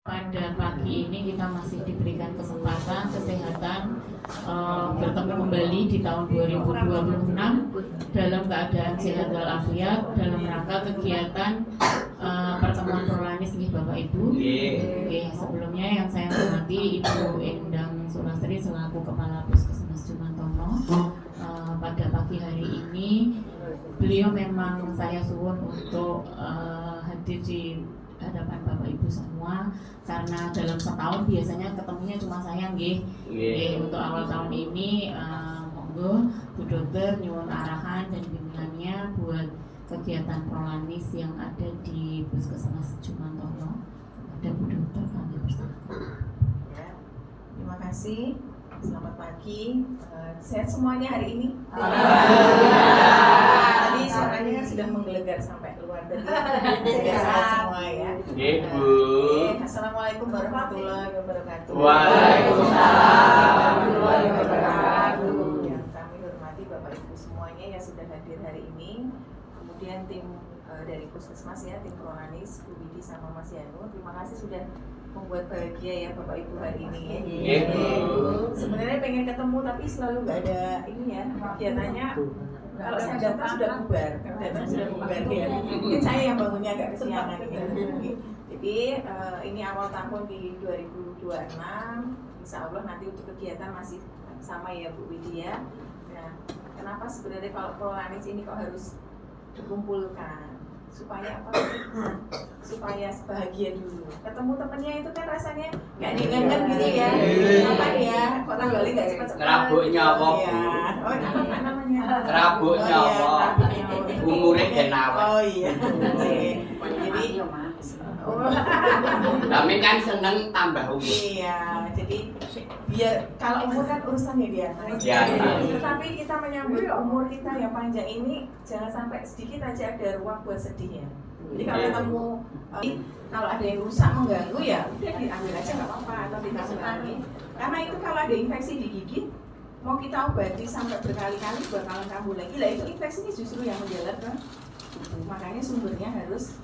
Pada pagi ini kita masih diberikan kesempatan kesehatan bertemu kembali di tahun 2026 dalam keadaan sehat walafiat dalam rangka kegiatan pertemuan Prolanis nih Bapak Ibu. Oke, sebelumnya yang saya hormati Ibu Endang Sulastri selaku Kepala Puskesmas Jumantono. Pada pagi hari ini beliau memang saya suwun untuk hadir di hadapan Bapak Ibu semua karena dalam setahun biasanya ketemunya cuma saya nggih. Untuk awal tahun ini monggo Bu Dokter nyuwun arahan dan bimbingannya buat kegiatan Prolanis yang ada di Puskesmas Jumantono. Kepada Bu Dokter kami persilakan. Ya, terima kasih. Selamat pagi. Sehat semuanya hari ini? Tadi suaranya sudah menggelegar sampai luar tadi. Sehat semua ya. Bu. Assalamualaikum warahmatullahi wabarakatuh. Waalaikumsalam warahmatullahi wabarakatuh. Yang kami hormati Bapak Ibu semuanya yang sudah hadir hari ini. Kemudian tim dari Puskesmas ya, tim Prolanis, Bu Widi sama Mas Yanu. Terima kasih sudah membuat bahagia ya Bapak Ibu hari ini ya. Sebenarnya pengen ketemu tapi selalu nggak ada ini ya kegiatannya. Kalau saya datang sudah bubar, ya. Mungkin saya yang bangunnya agak kesiangan ya. Jadi ini awal tahun di 2026, Insya Allah nanti untuk kegiatan masih sama ya Bu Widya. Nah, kenapa sebenarnya kalau Prolanis ini kok harus dikumpulkan? Supaya apa? Supaya bahagia dulu. Ketemu temennya itu kan rasanya nggak digangan gitu ya. Apa ya? Kok tanggalnya nggak cepat-cepat? Kerabuknya apa? Ya. Oh, apa namanya? Kerabuknya apa? Umurnya kenapa? Oh iya. Jadi kami kan seneng tambah umur. iya, jadi biar kalau umur kan urusannya dia. Ya. Tetapi kita menyambut umur kita yang panjang ini jangan sampai sedikit aja ada ruang buat sedih ya. Jadi kalau ketemu kalau ada yang rusak mengganggu ya udah diambil aja nggak apa-apa atau ditangani. Karena itu kalau ada infeksi di gigi mau kita obati sampai berkali-kali bakalan kambuh lagi lah, itu infeksi ini justru yang menjalar kan. Makanya sumbernya harus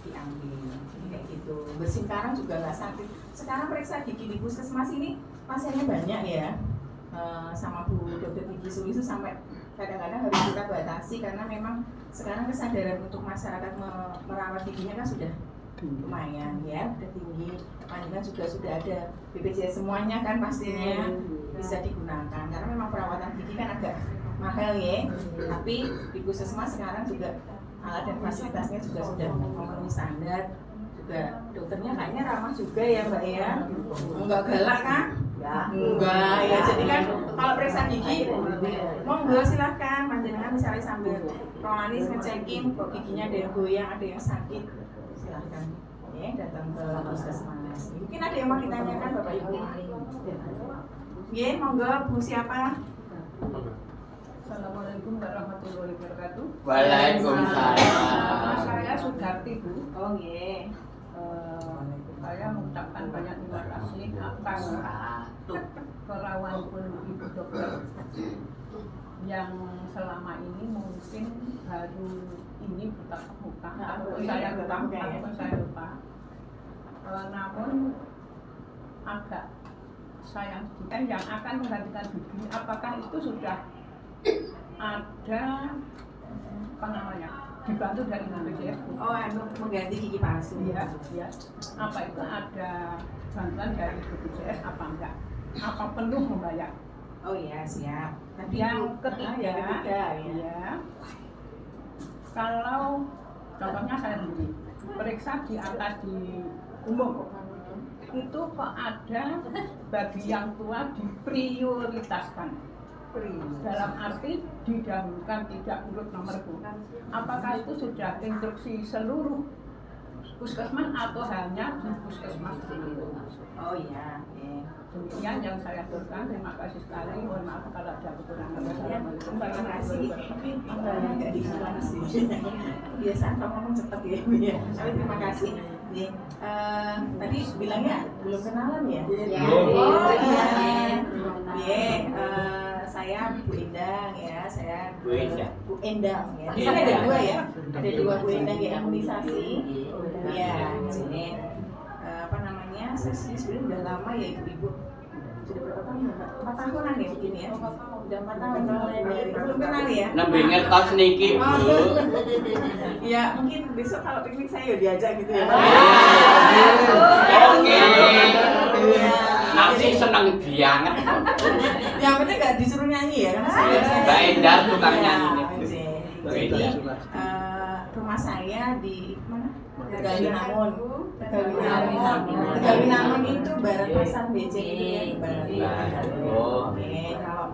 diambil. Kayak gitu. Bersin karang juga nggak sakit. Sekarang periksa gigi di Puskesmas ini pasiennya banyak ya. Sama Bu Dokter Gigi Suli itu sampai kadang-kadang harus kita batasi karena memang sekarang kesadaran untuk masyarakat merawat giginya kan sudah lumayan ya, udah tinggi. Panjenengan juga sudah ada BPJS semuanya kan pastinya bisa digunakan karena memang perawatan gigi kan agak mahal ya. Tapi di Puskesmas sekarang juga alat dan fasilitasnya juga sudah memenuhi standar. Juga dokternya kayaknya ramah juga ya Mbak ya, enggak galak kan? Enggak ya, jadi kan kalau periksa gigi monggo silahkan panjenengan misalnya sambil Prolanis ngecekin kok giginya ada yang goyang, ada yang sakit, silahkan ya datang ke Puskesmas. Mungkin ada yang mau ditanyakan Bapak Ibu? Ya, monggo Bu siapa? Assalamualaikum warahmatullahi wabarakatuh. Waalaikumsalam. Saya Sudarti Bu. Oh iya. Saya mengucapkan banyak terima kasih atas kerawanipun Ibu Dokter yang selama ini mungkin baru ini bertatap muka. Saya lupa. Namun agak sayang juga yang akan menggantikan gigi. Apakah itu sudah ada apa namanya dibantu dari BPJS? Oh, mengganti gigi palsu. Iya, iya. Apa itu ada bantuan dari BPJS apa enggak? Apa penuh membayar? Oh iya, siap. Tapi Yang ketiga, ya. Kalau contohnya saya sendiri periksa di atas di umum itu kok ada bagi yang tua diprioritaskan. Dalam arti didahulukan tidak urut nomor bukan. Apakah itu sudah instruksi seluruh puskesmas atau hanya di puskesmas ini? Oh iya. Demikian yang saya aturkan. Terima kasih sekali. Mohon maaf kalau ada kekurangan. Assalamualaikum Terima kasih. warahmatullahi Enggaknya nggak dikulang sih. Kebiasaan kalau ngomong cepet ya. Tapi terima kasih. Tadi bilangnya belum kenalan ya? Oh iya. Saya Bu Endang ya, Bu Endang ya. Di sini ada dua ya, ada dua Bu Endang ya, imunisasi. Ya, sini apa namanya saya sebenarnya udah lama ya ibu-ibu. Sudah berapa tahun? 4 tahunan ya mungkin ya. Udah 4 tahun. Belum kenal ya? Nembe ngertos niki, Bu. Ya mungkin besok kalau piknik saya diajak gitu ya. Oke. Nanti seneng banget. Yang penting nggak disuruh nyanyi ya, karena saya Mbak Endah tukang nyanyi. Jadi rumah saya di mana? Tegalwinangun itu barat pasar BC itu ya, barat. Oke, kalau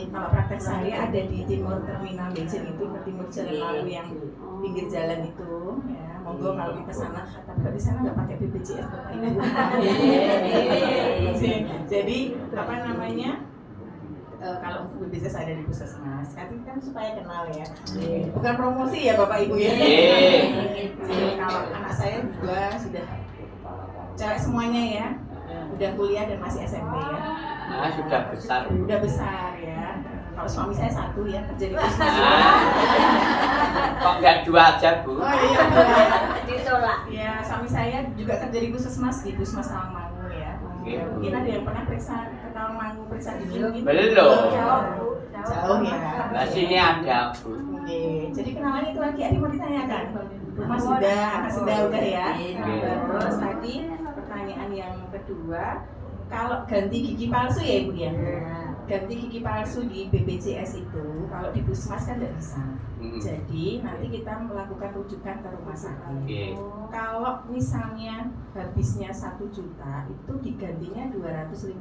kalau praktek saya ada di timur terminal BC itu, ke timur jalan lalu yang pinggir jalan itu, ya monggo kalau mau ke sana. Tapi kalau di sana nggak pakai BPJS Bapak Ibu. Jadi apa namanya? Kalau untuk BPJS ada di puskesmas, tapi kan supaya kenal ya, bukan promosi ya Bapak Ibu ya. Jadi kalau anak saya juga sudah cewek semuanya ya, udah kuliah dan masih SMP ya. Nah, sudah besar. Udah besar ya. Kalau suami saya satu ya kerja di puskesmas. Kok nggak 2 aja, Bu? Oh iya, ditolak. ya suami saya juga kerja di puskesmas Tawangmangu ya. Mungkin ada yang pernah periksa ke Tawangmangu, periksa di sini? Belum. Jauh ya. Nah, sini ada, Bu. Oke, jadi kenalan itu lagi Adi mau ditanyakan. Rumah sudah, anak sudah udah ya. Terus tadi pertanyaan yang kedua, kalau ganti gigi palsu ya Ibu ya? Ganti gigi palsu di BPJS itu, kalau di puskesmas kan tidak bisa. Jadi nanti kita melakukan rujukan ke rumah sakit. Kalau misalnya habisnya 1 juta, itu digantinya 250.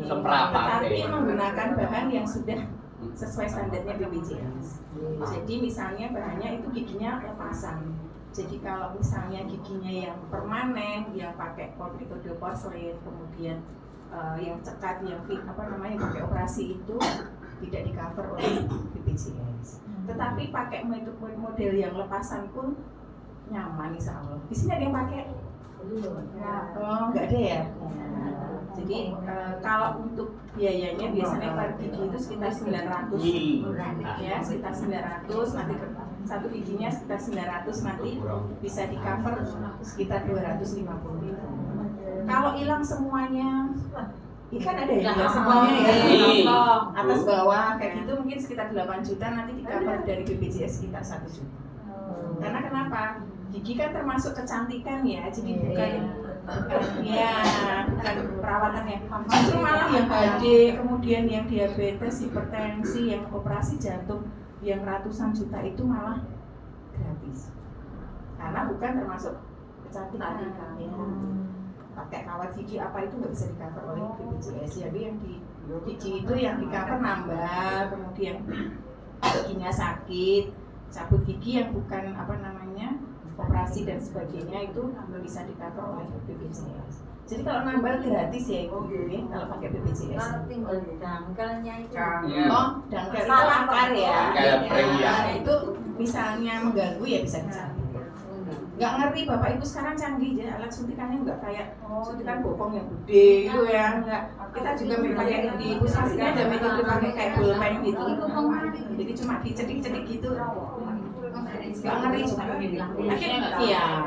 Seberapa? Tetapi menggunakan bahan yang sudah sesuai standarnya BPJS. Jadi misalnya bahannya itu giginya lepasan. Jadi kalau misalnya giginya yang permanen, yang pakai poliodo porselin, kemudian yang cekat, yang pakai operasi itu tidak di cover oleh BPJS. Tetapi pakai model yang lepasan pun nyaman insya Allah. Di sini ada yang pakai? Oh, nggak ada ya. Jadi kalau untuk biayanya biasanya per gigi itu sekitar 900 ya, sekitar 900, nanti satu giginya sekitar 900, nanti bisa di cover sekitar 250. Kalau hilang semuanya, ini kan ada yang hilang semuanya ya, atas bawah kayak gitu mungkin sekitar 8 juta, nanti di cover dari BPJS sekitar 1 juta. Karena kenapa? Gigi kan termasuk kecantikan ya, jadi bukan perawatan ya. Justru malah yang HD, kemudian yang diabetes, hipertensi, yang operasi jantung yang ratusan juta itu malah gratis. Karena bukan termasuk kecantikan ya. Pakai kawat gigi apa itu nggak bisa di cover oleh BPJS. Jadi yang di gigi itu yang di cover nambah, kemudian giginya sakit, cabut gigi yang bukan operasi dan sebagainya itu bisa di cover oleh BPJS. Jadi kalau nambal gratis ya Ibu, kalau pakai BPJS. Tinggal dangkalnya itu. Oh, dangkal itu akar ya. Dangkal itu misalnya mengganggu ya bisa dicabut. Nggak ngerti Bapak Ibu sekarang canggih ya, alat suntikannya nggak kayak suntikan bokong yang gede gitu ya. Nggak. Kita juga pakai di puskesmas ini ada metode pakai kayak bolpen gitu. Jadi cuma dicedik-cedik gitu. Nggak ngeri juga.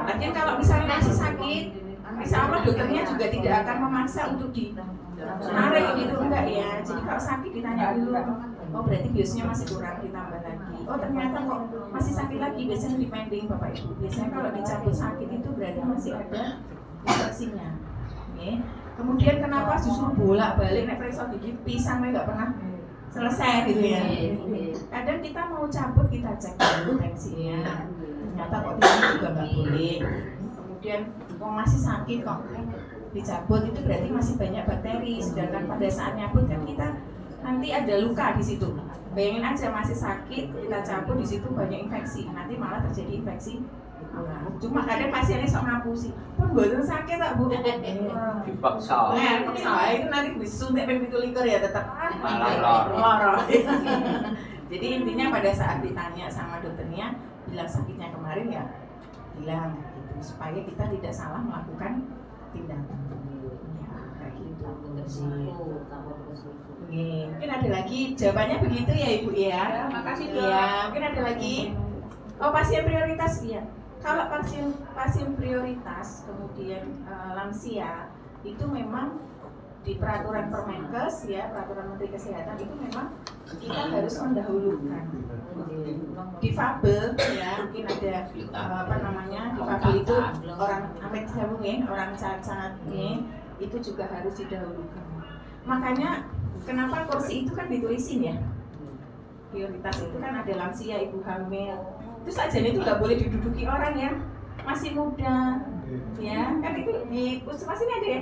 Lagian kalau misalnya masih sakit, insya Allah dokternya juga tidak akan memaksa untuk ditarik gitu, enggak ya. Jadi kalau sakit ditanya dulu, oh berarti biusnya masih kurang, ditambah lagi. Oh ternyata kok masih sakit lagi, biasanya dipending Bapak Ibu. Biasanya kalau dicabut sakit itu berarti masih ada infeksinya. Kemudian kenapa justru bolak-balik nek periksa gigi pisangnya nggak pernah selesai gitu ya. Kadang kita mau cabut, kita cek dulu tensinya, ternyata kok tinggi juga nggak boleh. Kemudian masih sakit kok dicabut, itu berarti masih banyak bakteri. Sedangkan pada saat nyabut kan kita nanti ada luka di situ. Bayangin aja masih sakit, kita cabut di situ banyak infeksi, nanti malah terjadi infeksi. Cuma kadang pasiennya sok ngapusi, pun buatan sakit tak Bu? Dipaksa. Paksa itu nanti disuntik ping 17 ya tetap Malah loro. Jadi intinya pada saat ditanya sama dokternya bilang sakitnya kemarin ya bilang gitu, supaya kita tidak salah melakukan tindakan. Ya kayak gitu. Mungkin ada lagi jawabannya begitu ya Ibu ya. Makasih. Iya, mungkin ada lagi. Oh pasien prioritas ya. Kalau pasien prioritas, kemudian lansia, itu memang di peraturan Permenkes ya, peraturan Menteri Kesehatan itu memang kita harus mendahulukan. Difabel ya, mungkin ada difabel itu orang amit sabung ya, orang cacat ya, itu juga harus didahulukan. Makanya kenapa kursi itu kan ditulisin ya, prioritas itu kan ada lansia, ibu hamil, itu saja itu nggak boleh diduduki orang yang masih muda, ya kan itu di puskesmas ini ada ya,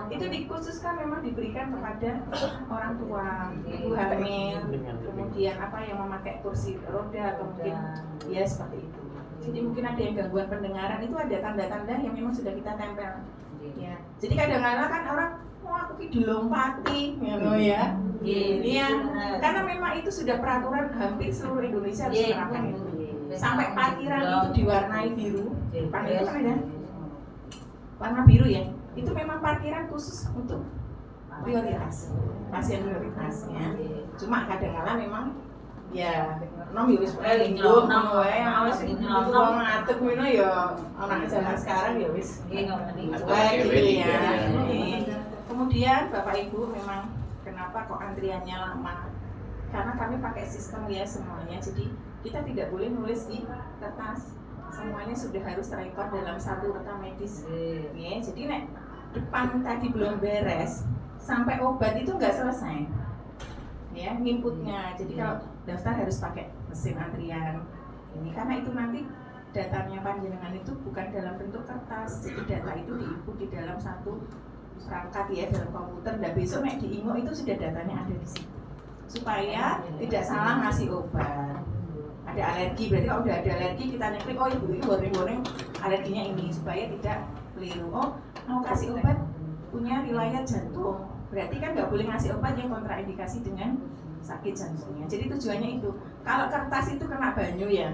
itu dikhususkan memang diberikan kepada orang tua, ibu hamil, kemudian apa yang memakai kursi roda, kemudian ya seperti itu. Jadi mungkin ada yang gangguan pendengaran, itu ada tanda-tanda yang memang sudah kita tempel, ya. Jadi kadang-kadang kan orang, wah aku dilompati, ya, iya, karena memang itu sudah peraturan hampir seluruh Indonesia harus menerapkan itu. Sampai parkiran itu diwarnai biru, Jepang itu kan ada warna biru ya, itu memang parkiran khusus untuk prioritas, pasien prioritasnya. Cuma kadang-kadang memang ya nom yo wis lingkuh nom wae wis wong ngadeg ngono ya anak zaman sekarang ya wis wae gitu ya. Kemudian Bapak Ibu memang kenapa kok antriannya lama? Karena kami pakai sistem ya semuanya, jadi kita tidak boleh nulis di kertas, semuanya sudah harus terekod dalam satu rekam medis. Ya, jadi nek depan tadi belum beres, sampai obat itu nggak selesai. Ya, inputnya. Jadi kalau daftar harus pakai mesin antrian. Ini karena itu nanti datanya panjenengan itu bukan dalam bentuk kertas, jadi data itu diinput di dalam satu perangkat ya, dalam komputer. Dan besok nek diingo itu sudah datanya ada di situ. Supaya tidak salah ngasih obat. Ada alergi, berarti kalau udah ada alergi kita ngeklik, oh ibu ini goreng-goreng alerginya ini, supaya tidak keliru. Oh mau kasih obat punya riwayat jantung, berarti kan nggak boleh ngasih obat yang kontraindikasi dengan sakit jantungnya. Jadi tujuannya itu. Kalau kertas itu kena banyu ya,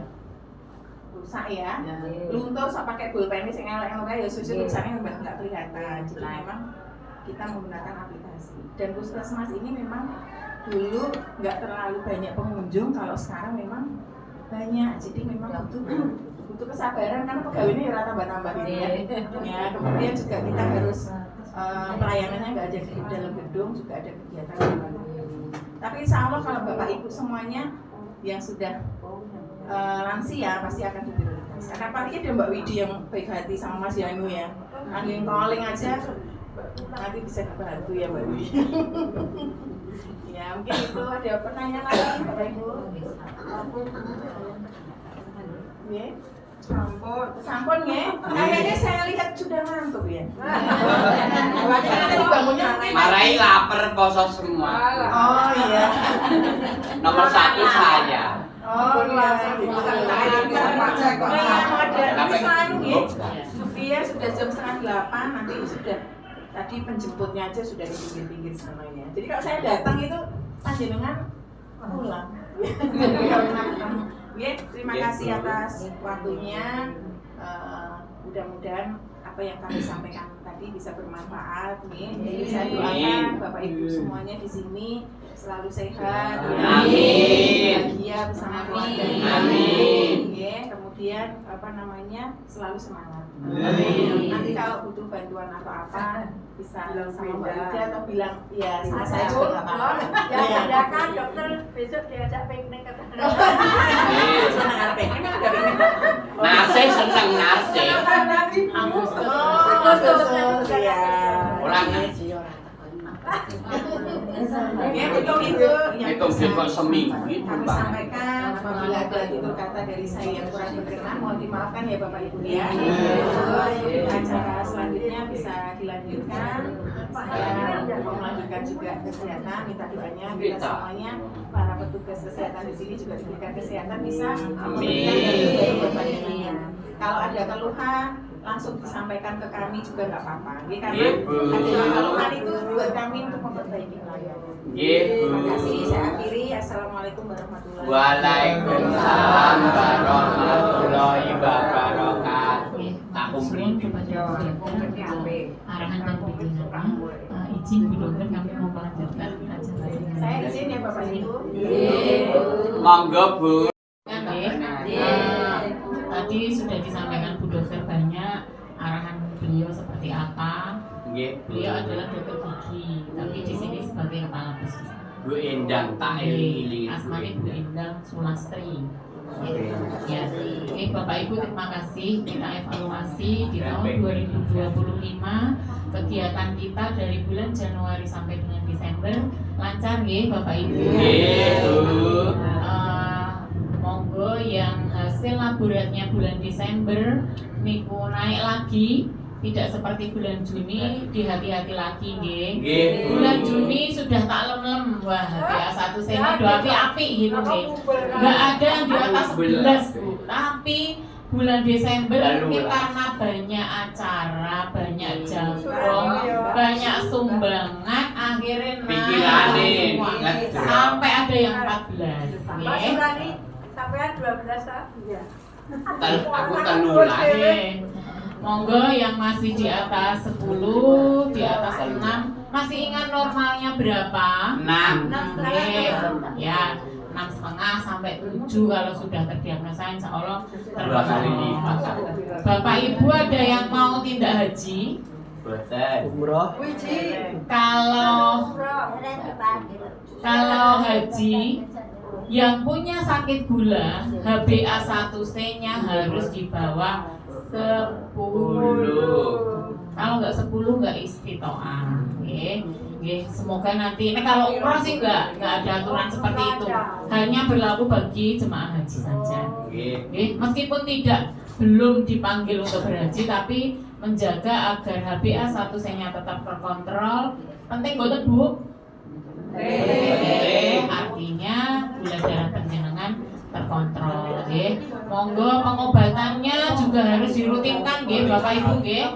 rusak ya, luntur so pakai pulpen ini yang elek-elek ya susu tulisannya udah nggak kelihatan. Jadi memang kita menggunakan aplikasi. Dan puskesmas ini memang dulu nggak terlalu banyak pengunjung, kalau sekarang memang banyak, jadi memang butuh kesabaran karena pegawainya ya tambah-tambah gitu ya. Ya, kemudian juga kita harus pelayanannya nggak aja di dalam gedung, juga ada kegiatan lain. Tapi insya Allah kalau Bapak Ibu semuanya yang sudah lansia pasti akan diprioritaskan. Apalagi ada Mbak Widi yang baik hati sama Mas Yanu ya, angin calling aja nanti bisa dibantu ya Mbak Widi. Ya mungkin itu ada pertanyaan lagi Bapak Ibu. Ya, sampun ya. Kayaknya saya lihat sudah ngantuk ya. Karena dibangunnya Marahi lapar poso semua. Oh iya. Nomor 1 saya. Oh iya. Nanti selalu ya. Dia sudah jam 7:30, nanti sudah. Tadi penjemputnya aja sudah di pinggir-pinggir sananya. Jadi kalau saya datang itu panjenengan pulang. Ya, terima kasih atas waktunya. Mudah-mudahan apa yang kami sampaikan tadi bisa bermanfaat. Jadi saya doakan Bapak Ibu semuanya di sini selalu sehat, bahagia bersama keluarganya. Amin. Ya, kemudian selalu semangat. Nanti kalau butuh bantuan apa-apa bisa sama Mbak Ida atau bilang ya sama saya juga nggak apa-apa. Ya kan dokter besok diajak piknik ke sana. Senang ada piknik ada piknik. Nase seneng nase. Agustus ya. Orang Ya betul itu yang itu kok seminggu gitu kami Pak. sampaikan. Apabila ada tutur kata dari saya yang kurang berkenan mohon dimaafkan ya Bapak Ibu ya. Acara selanjutnya bisa dilanjutkan. Saya mau melanjutkan juga kesehatan, minta doanya kita semuanya para petugas kesehatan di sini juga diberikan kesehatan bisa memberikan bantuan. Kalau ada keluhan langsung disampaikan ke kami juga nggak apa-apa, karena ada keluhan itu buat kami untuk memperbaiki pelayanan. Terima kasih. Saya akhiri. Assalamualaikum warahmatullahi wabarakatuh. Waalaikumsalam warahmatullahi wabarakatuh. Tak Mohon kepada arahan dan bimbingannya. Izin Bu Dokter kami mau melanjutkan acara ini. Saya izin ya Bapak Ibu. Monggo Bu. Tadi tadi sudah disampaikan Bu Dokter banyak arahan beliau seperti apa. Nggih. Beliau adalah dokter gigi, tapi di sini sebagai kepala puskesmas. Bu Endang tak eling-eling. Asmane Bu Endang Sulastri. Ya, oke Bapak Ibu terima kasih. Kita evaluasi di tahun 2025 kegiatan kita dari bulan Januari sampai dengan Desember lancar nggih Bapak Ibu. Nggih, Bu. Monggo yang hasil laboratnya bulan Desember niku naik lagi, tidak seperti bulan Juni, dihati-hati lagi nggih. Nggih, Bu. Bulan Juni sudah tak lem-lem, wah HbA1 ini do api-api gitu nggih. Enggak ada yang di atas 11 Bu. Tapi bulan Desember mungkin karena banyak acara, banyak jagung, banyak sumbangan, akhirnya Pikirane semua. ngedrop. Sampai ada yang 14 Mas nggih. Surani, sampean 12 tahun. Iya. Aku tenulah. Oke. Monggo yang masih di atas 10, di atas 6, masih ingat normalnya berapa? 6. Oke. Ya, 6,5 sampai 7 kalau sudah terdiagnosa insya Allah Dua kali lipat. Bapak Ibu ada yang mau tindak haji? Boten. Wiji. Kalau haji yang punya sakit gula, HbA1c-nya harus di bawah 10. Kalau nggak 10 nggak istitoah. Oke. Semoga nanti ini kalau umroh sih nggak ada aturan seperti itu. Hanya berlaku bagi jemaah haji saja. Meskipun belum dipanggil untuk berhaji, tapi menjaga agar HbA1c-nya tetap terkontrol. Penting boten Bu? Artinya gula darah panjenengan terkontrol, nggih. Monggo pengobatannya juga harus dirutinkan nggih Bapak Ibu nggih.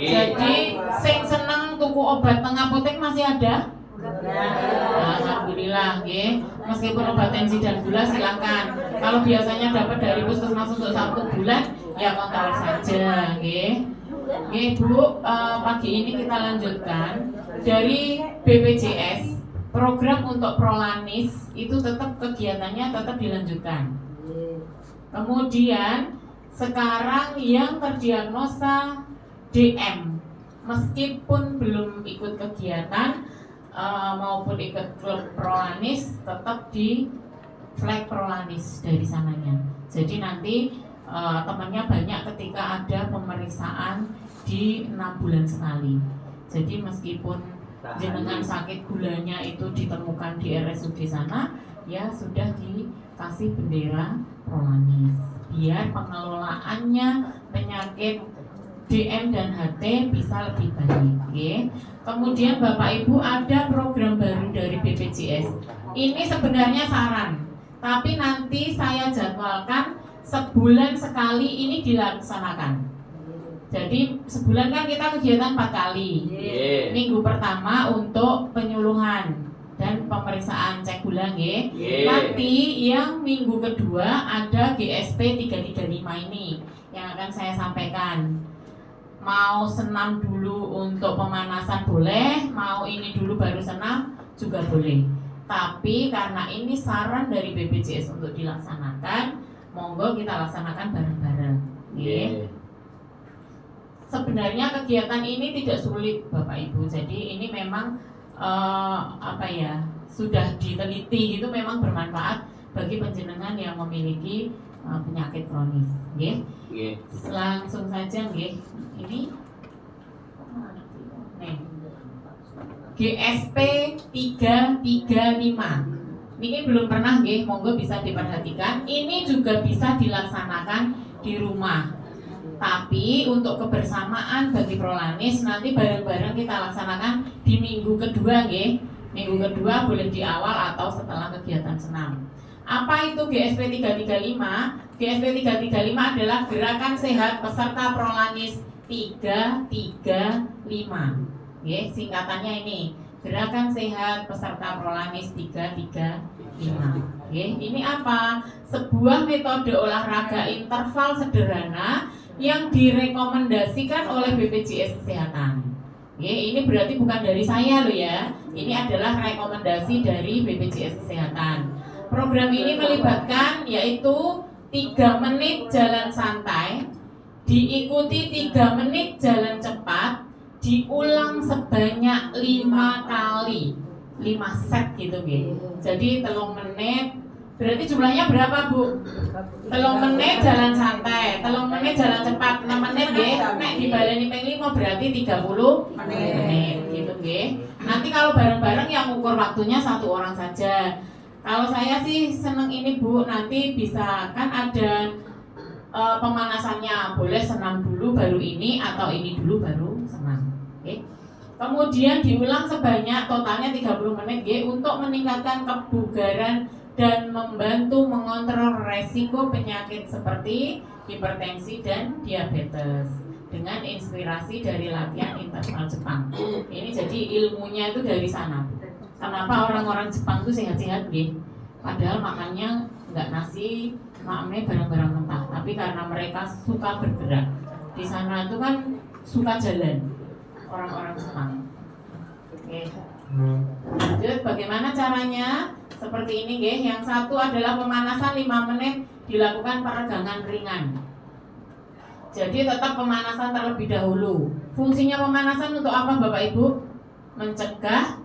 Jadi sing seneng tuku obat teng apotek masih ada? Alhamdulillah nggih. Meskipun obat tensi dan gula silakan. Kalau biasanya dapat dari puskesmas untuk 1 bulan ya kontrol saja nggih. Nggih Bu, pagi ini kita lanjutkan dari BPJS. Program untuk Prolanis itu tetap kegiatannya tetap dilanjutkan. Kemudian sekarang yang terdiagnosa DM meskipun belum ikut kegiatan maupun ikut klub Prolanis tetap di flag Prolanis dari sananya. Jadi nanti temannya banyak ketika ada pemeriksaan di 6 bulan sekali. Jadi meskipun jenengan sakit gulanya itu ditemukan di RSUD sana, ya sudah dikasih bendera Prolanis biar pengelolaannya penyakit DM dan HT bisa lebih baik. Okay. Kemudian Bapak Ibu ada program baru dari BPJS. Ini sebenarnya saran, tapi nanti saya jadwalkan sebulan sekali ini dilaksanakan. Jadi sebulan kan kita kegiatan 4 kali. Minggu pertama untuk penyuluhan dan pemeriksaan cek gula nggih. Nanti yang minggu kedua ada GSP 335 ini yang akan saya sampaikan. Mau senam dulu untuk pemanasan boleh, mau ini dulu baru senam juga boleh. Tapi karena ini saran dari BPJS untuk dilaksanakan, monggo kita laksanakan bareng-bareng. Nggih. Sebenarnya kegiatan ini tidak sulit Bapak Ibu. Jadi ini memang sudah diteliti gitu, memang bermanfaat bagi panjenengan yang memiliki penyakit kronis. Nggih. Langsung saja nggih. Ini nih. GSP 335. Ini belum pernah nggih, monggo bisa diperhatikan. Ini juga bisa dilaksanakan di rumah. Tapi untuk kebersamaan bagi Prolanis nanti bareng-bareng kita laksanakan di minggu kedua nggih. Minggu kedua boleh di awal atau setelah kegiatan senam. Apa itu GSP 335? GSP 335 adalah Gerakan Sehat Peserta Prolanis 335. Nggih, singkatannya ini. Gerakan Sehat Peserta Prolanis 335. Nggih, ini apa? Sebuah metode olahraga interval sederhana yang direkomendasikan oleh BPJS Kesehatan. Ini berarti bukan dari saya loh ya. Ini adalah rekomendasi dari BPJS Kesehatan. Program ini melibatkan yaitu 3 menit jalan santai, diikuti 3 menit jalan cepat, diulang sebanyak 5 kali, 5 set gitu nggih. Jadi 3 menit, berarti jumlahnya berapa Bu? 3 menit jalan santai, 3 menit jalan cepat, 6 menit nggih. Nek dibaleni ping 5 berarti 30 menit gitu nggih. Nanti kalau bareng-bareng yang ukur waktunya 1 orang saja. Kalau saya sih seneng ini Bu, nanti bisa kan ada pemanasannya, boleh senam dulu baru ini atau ini dulu baru senam. Oke. Kemudian diulang sebanyak totalnya 30 menit untuk meningkatkan kebugaran dan membantu mengontrol resiko penyakit seperti hipertensi dan diabetes dengan inspirasi dari latihan interval Jepang. Ini jadi ilmunya itu dari sana. Kenapa orang-orang Jepang itu sehat-sehat padahal makannya nggak nasi, makannya barang-barang mentah, tapi karena mereka suka bergerak. Di sana itu kan suka jalan orang-orang Jepang. Oke. Lanjut, bagaimana caranya? Seperti ini Yang satu adalah pemanasan 5 menit dilakukan peregangan ringan. Jadi tetap pemanasan terlebih dahulu. Fungsinya pemanasan untuk apa Bapak Ibu? Mencegah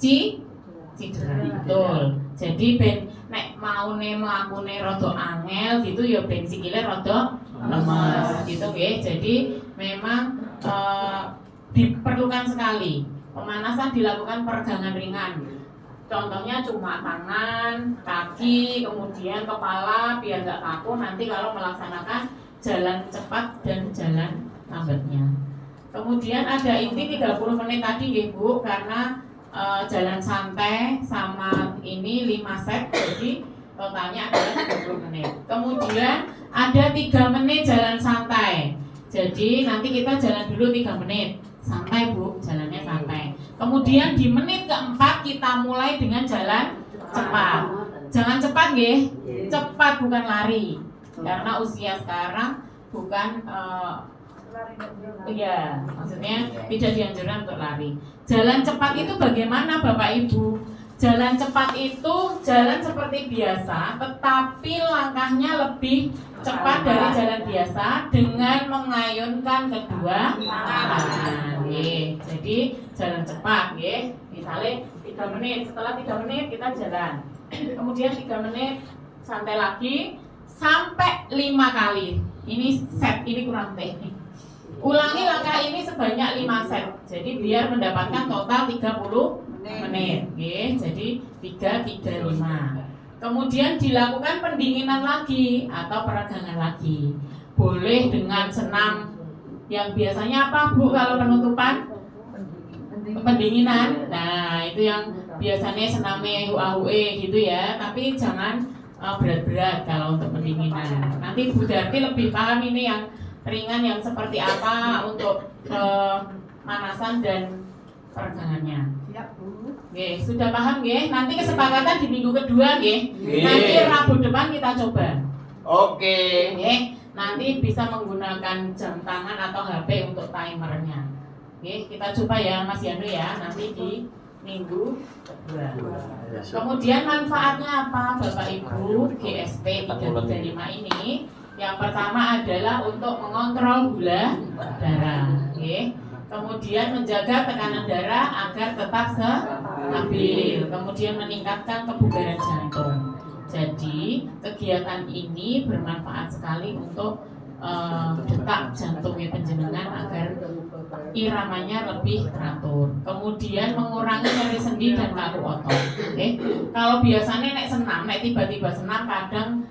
cedera. Betul. Jadi nek maune mlakune rada angel gitu ya ben sikile rada lemes gitu nggih. Jadi memang diperlukan sekali. Pemanasan dilakukan peregangan ringan. Contohnya cuma tangan, kaki, kemudian kepala biar nggak kaku nanti kalau melaksanakan jalan cepat dan jalan lambatnya. Kemudian ada inti 30 menit tadi Bu, karena jalan santai sama ini 5 set, jadi totalnya adalah 30 menit. Kemudian ada 3 menit jalan santai. Jadi nanti kita jalan dulu 3 menit. Santai Bu, jalannya santai. Kemudian di menit keempat kita mulai dengan jalan cepat. Jangan cepat cepat bukan lari. Karena usia sekarang bukan maksudnya tidak dianjurkan untuk lari. Jalan cepat itu bagaimana Bapak Ibu? Jalan cepat itu jalan seperti biasa, tetapi langkahnya lebih cepat dari jalan biasa dengan mengayunkan kedua tangan. Jadi jalan cepat, misalnya 3 menit. Setelah 3 menit kita jalan. Kemudian 3 menit santai lagi sampai 5 kali. Ini set, ini kurang teknik. Ulangi langkah ini sebanyak 5 set. Jadi biar mendapatkan total 30 menit. Jadi 3, 3, 5. Kemudian dilakukan pendinginan lagi atau peregangan lagi. Boleh dengan senam yang biasanya apa Bu kalau penutupan? Pendinginan. Nah, itu yang biasanya senamnya HUA gitu ya. Tapi jangan berat-berat kalau untuk pendinginan. Nanti Bu Darti lebih paham ini yang ringan yang seperti apa untuk pemanasan dan peregangannya. Sudah paham nanti kesepakatan di minggu kedua nanti Rabu depan kita coba. Oke. Nanti bisa menggunakan jam tangan atau HP untuk timernya. Kita coba ya Mas Yanu ya, nanti di minggu kedua. Kemudian manfaatnya apa Bapak Ibu? GSP 335 ini yang pertama adalah untuk mengontrol gula darah. Kemudian menjaga tekanan darah agar tetap stabil. Kemudian meningkatkan kebugaran jantung. Jadi kegiatan ini bermanfaat sekali untuk detak jantungnya penjenengan agar iramanya lebih teratur. Kemudian mengurangi nyeri sendi dan kaku otot. Kalau biasanya nek senam, nek tiba-tiba senam kadang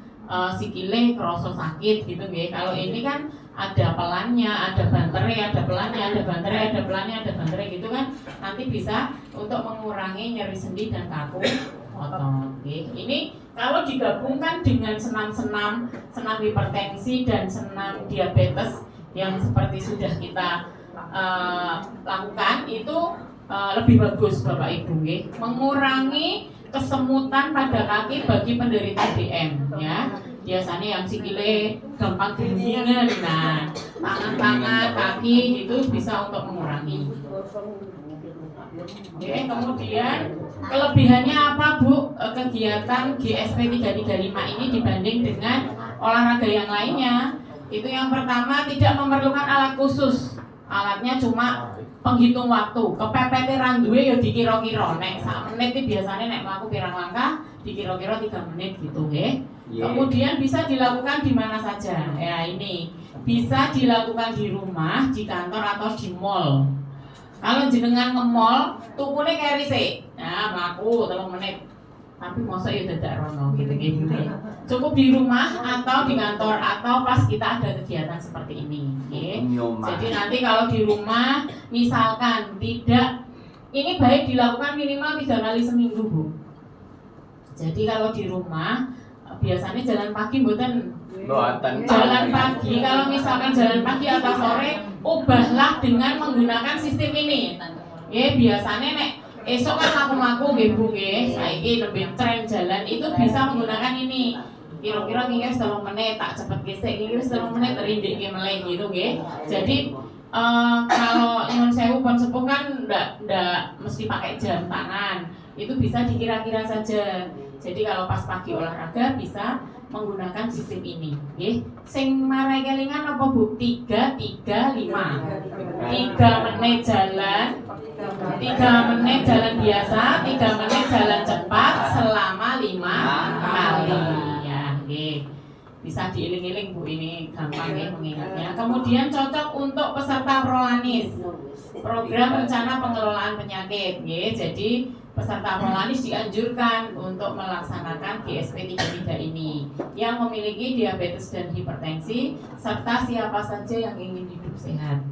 sikile kerasa sakit gitu Kalau ini kan ada pelannya, ada bantere, ada pelannya, ada bantere, ada pelannya, ada bantere gitu kan. Nanti bisa untuk mengurangi nyeri sendi dan kaku otot. Ini kalau digabungkan dengan senam hipertensi dan senam diabetes yang seperti sudah kita lakukan itu lebih bagus Bapak Ibu mengurangi kesemutan pada kaki bagi penderita DM ya. Biasanya yang sikile gampang geringan, nah tangan-tangan, kaki itu bisa untuk mengurangi. Kemudian Kelebihannya apa Bu? Kegiatan GSP 335 ini dibanding dengan olahraga yang lainnya, itu yang pertama tidak memerlukan alat khusus. Alatnya cuma penghitung waktu. Kepepet randuwe ya dikira-kira. Nek sak menit iki biasanya nek mlaku pirang langkah dikira-kira 3 menit gitu nggih. Kemudian bisa dilakukan di mana saja. Ya ini bisa dilakukan di rumah, di kantor atau di mall. Kalau jenengan nge-mall, tukune keri sik. Nah, mlaku 3 menit. Tapi masa ya dadak rono gitu gitu. Cukup di rumah atau di kantor atau pas kita ada kegiatan seperti ini, okay? Jadi nanti kalau di rumah misalkan tidak, ini baik dilakukan minimal 3 kali seminggu Bu. Jadi kalau di rumah biasanya jalan pagi mboten. Jalan pagi, kalau misalkan jalan pagi atau sore, ubahlah dengan menggunakan sistem ini. Ya biasanya nek esok kan laku-laku nggih Bu nggih, saiki lebih tren jalan itu bisa menggunakan ini. Kira-kira iki wis 3 menit tak cepet gesek, iki wis 3 menit rindik meleh gitu nggih. Jadi kalau nyuwun sewu pun sepuh kan ndak mesti pakai jam tangan. Itu bisa dikira-kira saja. Jadi kalau pas pagi olahraga bisa menggunakan sistem ini, nggih. Sing marai kelingan apa Bu? 3, 3, 5. 3 menit jalan, 3 menit jalan biasa, 3 menit jalan cepat selama 5 kali. Ya, nggih. Bisa diiling-iling Bu, ini gampang ya mengingatnya. Kemudian cocok untuk peserta Prolanis. Program rencana pengelolaan penyakit, nggih. Jadi peserta Prolanis dianjurkan untuk melaksanakan GSP 33 ini yang memiliki diabetes dan hipertensi serta siapa saja yang ingin hidup sehat.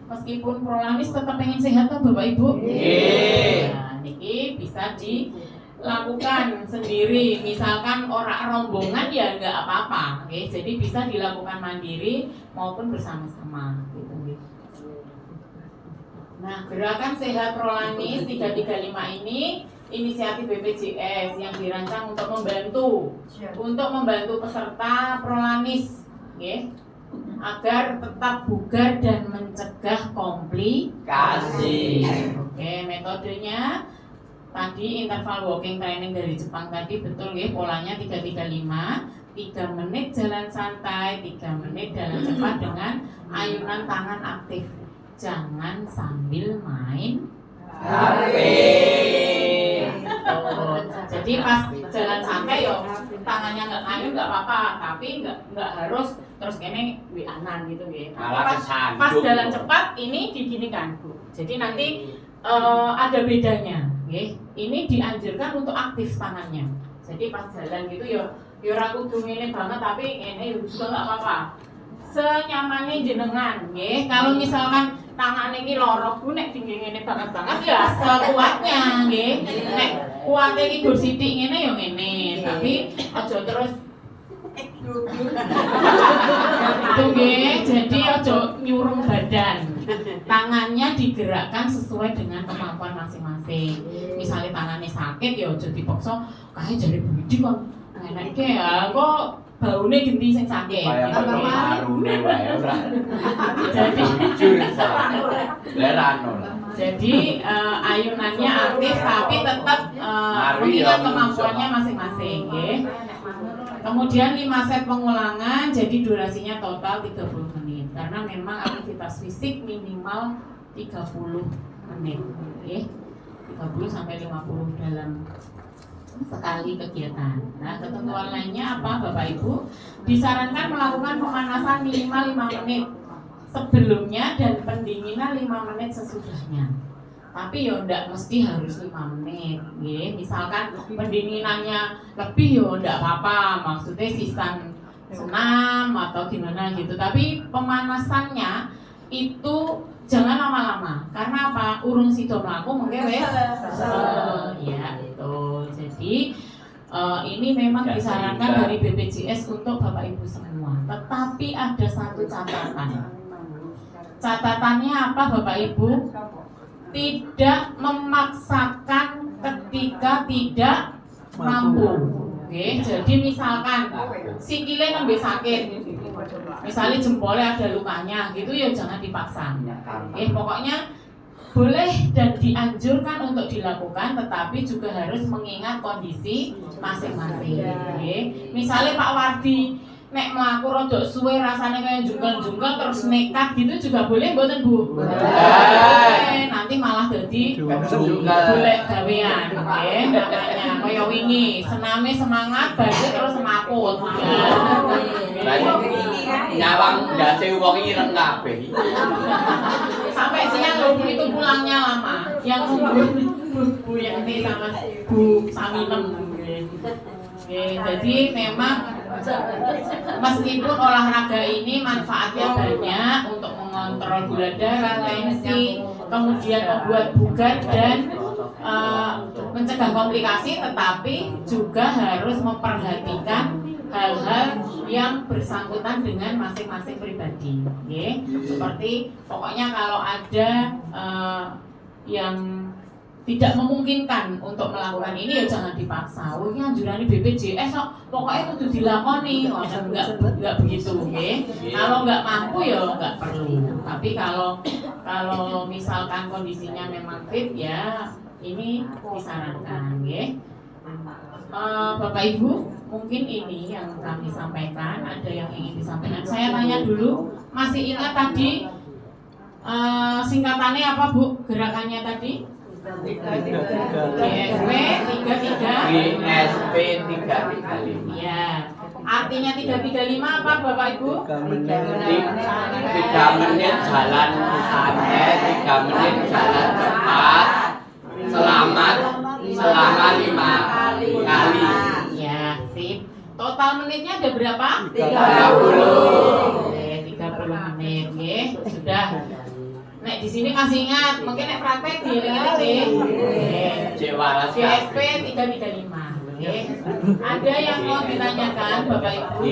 Meskipun Prolanis tetap ingin sehat tuh Bapak Ibu. Nah, ini bisa dilakukan sendiri. Misalkan orang rombongan ya nggak apa-apa. Jadi bisa dilakukan mandiri maupun bersama-sama. Nah, gerakan sehat Prolanis 335 ini inisiatif BPJS yang dirancang untuk membantu peserta Prolanis, agar tetap bugar dan mencegah komplikasi. Oke, metodenya tadi interval walking training dari Jepang tadi betul ya, polanya 335, 3 menit jalan santai, 3 menit jalan cepat dengan ayunan tangan aktif. Jangan sambil main HP. Jadi pas jalan santai yo tangannya nggak ngayun nggak apa-apa, tapi nggak harus terus kene wianan gitu ya. Pas jalan cepat ini diginikan Bu. Jadi nanti ada bedanya, ini dianjurkan untuk aktif tangannya. Jadi pas jalan gitu yo ora kudu ngene banget tapi ngene juga nggak apa-apa. Senyamannya jenengan, kalau misalkan tangan ini lorok Bu nek tinggi ngene banget ya sekuatnya nggih. Nek kuwate iki gur sithik ngene ya ngene, tapi aja terus itu nggih. Jadi aja nyurung badan. Tangannya digerakkan sesuai dengan kemampuan masing-masing. Misalnya tangannya sakit ya aja dipaksa kae jare budi kok enak iki ya kok baune genti sing sakit. Jadi ayunannya aktif tapi tetap mengingat kemampuannya masing-masing, Kemudian 5 set pengulangan, jadi durasinya total 30 menit. Karena memang aktivitas fisik minimal 30 menit, 30 sampai 50 dalam sekali kegiatan. Nah, ketentuan lainnya apa Bapak Ibu? Disarankan melakukan pemanasan minimal 5 menit sebelumnya dan pendinginan 5 menit sesudahnya. Tapi ya ndak mesti harus 5 menit, Misalkan pendinginannya lebih ya ndak apa-apa, maksudnya sisan senam atau gimana gitu. Tapi pemanasannya itu jangan lama-lama. Karena apa? Urung sido mlaku mungkin wis ya itu. Jadi ini memang disarankan dari BPJS untuk Bapak Ibu semua. Tetapi ada satu catatan. Catatannya apa Bapak Ibu? Tidak memaksakan ketika tidak mampu. Jadi misalkan sikile nembe sakit, misalnya jempolnya ada lukanya, gitu ya jangan dipaksa. Pokoknya boleh dan dianjurkan untuk dilakukan, tetapi juga harus mengingat kondisi masing-masing. Misalnya Pak Wardi nek mlaku rada suwe rasane kaya jungkel-jungkel terus nekat gitu juga boleh mboten Bu? Boleh. Nanti malah dadi golek gawean nggih. Namanya kaya wingi, sename semangat balik terus semakut. Nyawang ndase wong iki ireng kabeh. Sampai siang loh itu pulangnya lama. Yang nunggu Bu Yanti sama Bu Saminem. Jadi memang meskipun olahraga ini manfaatnya banyak untuk mengontrol gula darah, tensi, kemudian membuat bugar dan mencegah komplikasi, tetapi juga harus memperhatikan hal-hal yang bersangkutan dengan masing-masing pribadi. Seperti pokoknya kalau ada yang tidak memungkinkan untuk melakukan ini ya jangan dipaksa. Ini anjuran BPJS kok pokoknya kudu dilakoni. Enggak begitu, nggih. Kalau nggak mampu ya nggak perlu. Tapi kalau misalkan kondisinya memang fit ya ini disarankan, nggih. Bapak Ibu, mungkin ini yang kami sampaikan. Ada yang ingin disampaikan? Saya tanya dulu, masih ingat tadi singkatannya apa Bu? Gerakannya tadi? GSP 335. Ya. Artinya 335 apa Bapak Ibu? 3 menit jalan santai, 3 menit jalan cepat, selamat selama 5 kali. Ya, sip. Total menitnya ada berapa? 30. 30 menit, nggih. Sudah. Nek di sini masih ingat, mungkin nek praktek dieling-eling. GSP 335. Ada yang mau ditanyakan Bapak Ibu?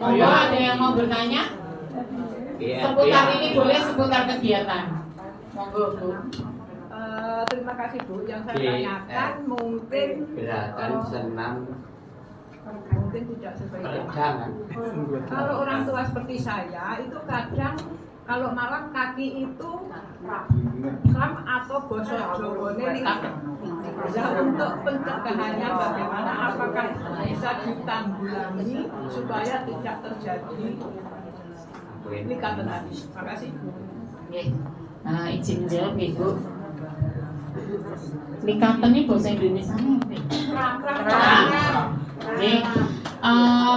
Monggo, ada yang mau bertanya? Seputar ini boleh, seputar kegiatan. Monggo Bu. Terima kasih Bu. Yang saya tanyakan mungkin gerakan senam mungkin tidak sesuai. peregangan. Kalau orang tua seperti saya itu kadang kalau malam kaki itu kram atau bosok jowone likaten. Ya, untuk pencegahannya bagaimana? Apakah bisa ditanggulangi supaya tidak terjadi likaten tadi? Terima kasih. Izin jawab Ibu. Likaten ini bahasa Indonesia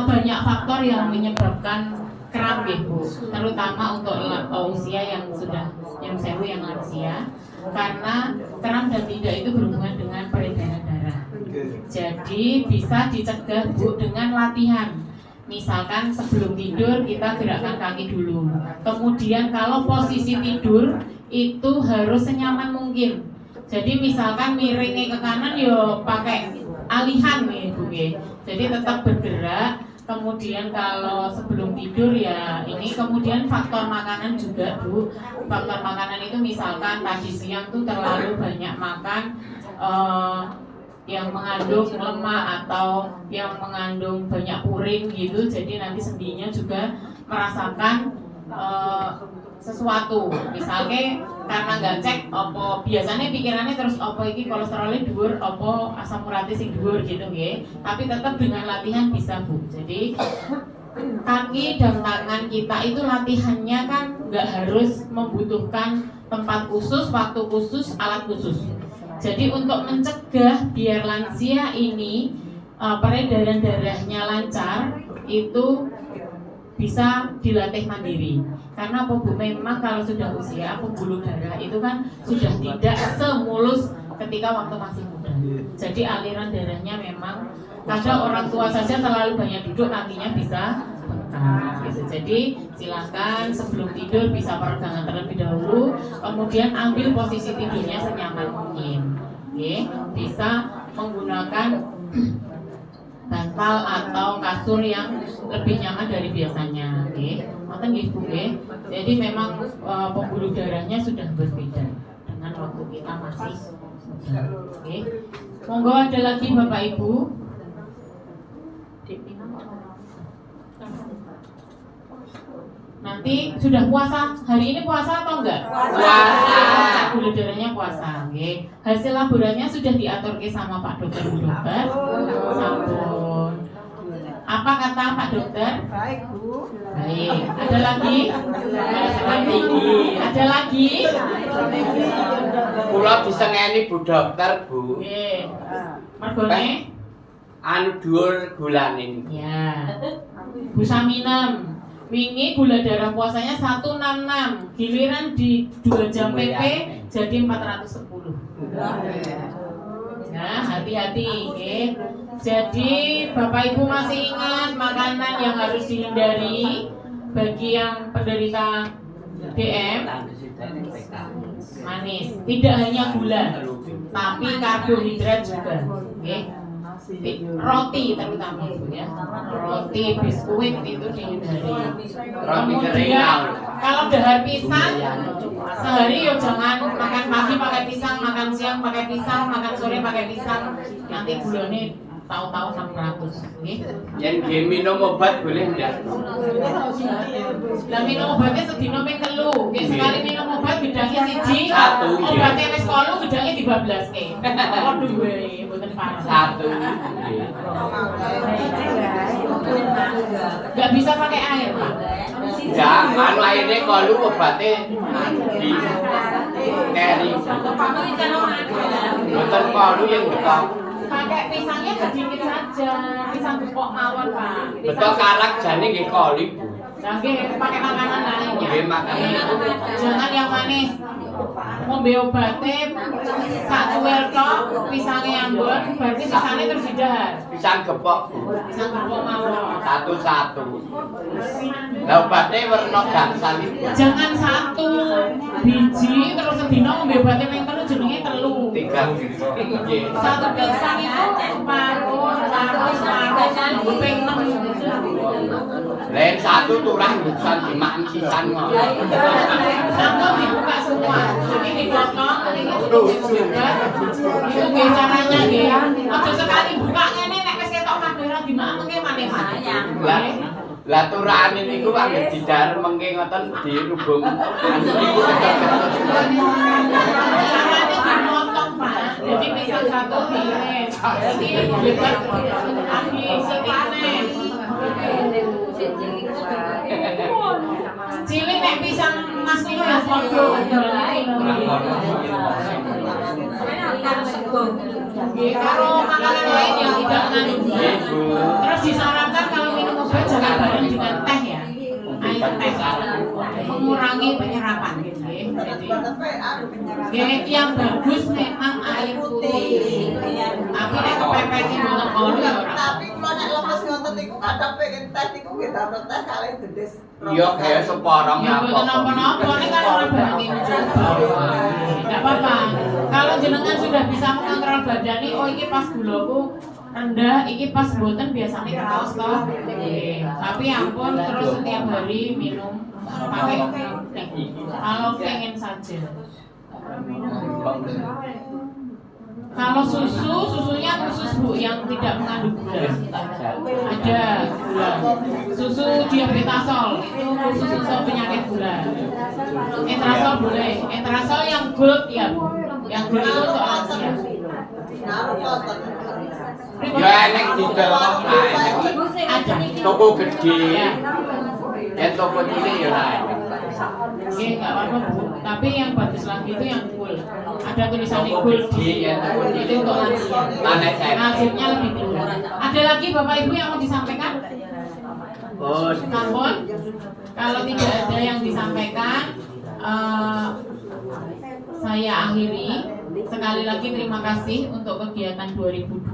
banyak faktor yang menyebabkan kram Bu, terutama untuk usia yang sudah sewu yang lansia, karena kram dan tidak itu berhubungan dengan peredaran darah. Jadi bisa dicegah Bu dengan latihan. Misalkan sebelum tidur kita gerakkan kaki dulu. Kemudian kalau posisi tidur itu harus senyaman mungkin. Jadi misalkan miringnya ke kanan yo pakai alihan nih Bu. Jadi tetap bergerak. Kemudian kalau sebelum tidur ya ini, kemudian faktor makanan juga Bu. Faktor makanan itu misalkan tadi siang tuh terlalu banyak makan yang mengandung lemak atau yang mengandung banyak purin gitu, jadi nanti sendinya juga merasakan sesuatu. Misalnya karena nggak cek opo, biasanya pikirannya terus opo iki kolesterolnya dhuwur, opo asam uratnya sing dhuwur gitu ya. Tapi tetap dengan latihan bisa Bu. Jadi kaki dan tangan kita itu latihannya kan nggak harus membutuhkan tempat khusus, waktu khusus, alat khusus. Jadi untuk mencegah biar lansia ini peredaran darahnya lancar itu bisa dilatih mandiri. Karena apa Bu? Memang kalau sudah usia pembuluh darah itu kan sudah tidak semulus ketika waktu masih muda. Jadi aliran darahnya memang kadang orang tua saja terlalu banyak duduk kakinya bisa bengkak gitu. Jadi silakan sebelum tidur bisa peregangan terlebih dahulu, kemudian ambil posisi tidurnya senyaman mungkin. Bisa menggunakan bantal atau kasur yang lebih nyaman dari biasanya, ngoten nggih Bu. Jadi memang pembuluh darahnya sudah berbeda dengan waktu kita masih muda. Monggo ada lagi Bapak Ibu. Nanti nanti sudah puasa. Hari ini puasa atau enggak? Puasa. Cek gula darahnya puasa. Oke. Hasil laborannya sudah diatur sama Pak Dokter Bu Dokter. Sampun. Apa kata Pak Dokter? Baik, Bu. Baik. Ada lagi? Ada lagi? Kula disengeni Bu Dokter, Bu. Oke. Mergone? Anu dhuwur gulane. Ya. Bu Saminem. Wingi gula darah puasanya 166. Giliran di 2 jam PP jadi 410. Nah, hati-hati, oke. Jadi Bapak Ibu masih ingat makanan yang harus dihindari bagi yang penderita DM? Manis. Tidak hanya gula, tapi karbohidrat juga. Oke. Roti terutama ya. Roti, biskuit itu dihindari. Kemudian kalau dahar pisang sehari yo jangan makan pagi pakai pisang, makan siang pakai pisang, makan sore pakai pisang. Nanti gulanya tahu-tahu 600. Nggih. Yen nggih minum obat boleh ndak? Lah minum obatnya sedina ping 3. Nggih sekali minum obat gedangnya siji. Satu, nggih. Obatnya wis 8 gedangnya dibablaske. Waduh we mboten parah. Satu. Enggak bisa pakai air, Pak. Ya, anu airnya kalau obatnya di keri. Boten kalau yang betul. Pakai pisangnya sedikit saja, pisang gepok mawon, Pak. Betul karak jane nggih koli, Bu. Oke, pakai makanan lainnya. Nggih, makanan. Jangan yang manis. Ngombe obatnya sak cuwel tok, pisangnya ambon, berarti pisangnya terus didahar. Pisang gepok, Bu. Pisang gepok mawon. Satu-satu. Lah obatnya werna gangsal itu. Jangan 1 biji terus sedina ngombe obatnya ping 3 jenenge 3. 3 biji. Nggih. 1 pisang itu separuh ping 6. Lain satu turah bukan dimakan sisan ngono. Langsung dibuka semua. Jadi dipotong, itu nggih caranya nggih. Aja sekali buka ngene nek wis ketok kabeh dimakan mengke maneh-maneh. Lah turane niku anggere didar mengke ngoten dirubung. Anu niku ketut-ketut. Caranya dimotong, Pak. Jadi misal 1 piring. Jadi bebas habis sekene. Cilik nek pisang emas niku ya padha. Nggih, karo makanan lain yang tidak mengandung gula. Terus disarankan kalau minum obat jangan bareng dengan teh ya. Air teh mengurangi penyerapan gitu ya. Jadi yang bagus memang air putih. Tapi nek kepepet iki mboten kono ya ora. Tapi kalau nek lemes ngoten niku kadang pengen teh niku nggih dapet teh kalih gendis. Iya kaya seporong Ya mboten napa-napa nek kan ora bareng mencoba. Enggak apa-apa. Kalau jenengan sudah bisa mengontrol badan nih, oh iki pas gulaku rendah, iki pas mboten biasanya kraos toh. Tapi ampun terus setiap hari minum pakai kalau pengen saja. Kalau susunya khusus Bu yang tidak mengandung gula. Ada gula. Susu diabetasol itu khusus untuk penyakit gula. Etrasol boleh. Etrasol yang gold ya Bu. Yang gold itu untuk lansia. Ya enek didelok Ada. toko gede. Ya. Ya toko cilik ya ora enek. Oke, nggak apa-apa Bu. Tapi yang bagus lagi itu yang gold. Ada tulisannya gold di itu untuk lansia. Nasibnya lebih tinggi. Ada lagi Bapak Ibu yang mau disampaikan? Oh, Sampun. Kalau tidak ada yang disampaikan, saya akhiri. Sekali lagi terima kasih untuk kegiatan 2025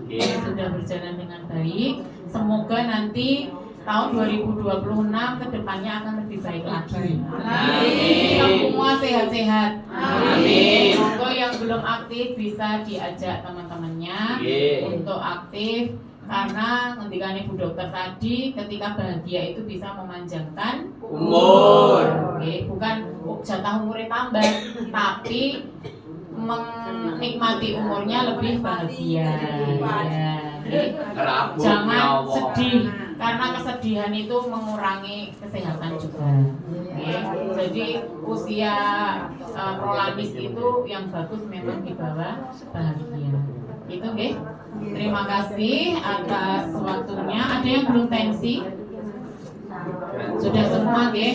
yang sudah berjalan dengan baik. Semoga nanti tahun 2026 ke depannya akan lebih baik lagi. Amin. Semua sehat-sehat. Amin. Semoga yang belum aktif bisa diajak teman-temannya untuk aktif. Karena ngendikane Bu Dokter tadi, ketika bahagia itu bisa memanjangkan umur. Oke, bukan jatah umurnya tambah, tapi menikmati umurnya lebih bahagia. Ya. Jangan sedih karena kesedihan itu mengurangi kesehatan juga. Oke. Jadi usia prolaris itu yang bagus memang di bawah bahagia. Itu oke. Terima kasih atas waktunya. Ada yang belum tensi? Sudah semua, oke.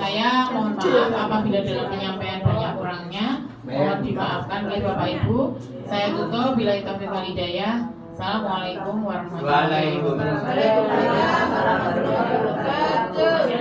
Saya mohon maaf apabila dalam penyampaian banyak kurangnya. Mohon dimaafkan oleh Bapak Ibu. Saya tutup bila itu hidayah. Assalamualaikum warahmatullahi wabarakatuh. Waalaikumsalam warahmatullahi wabarakatuh.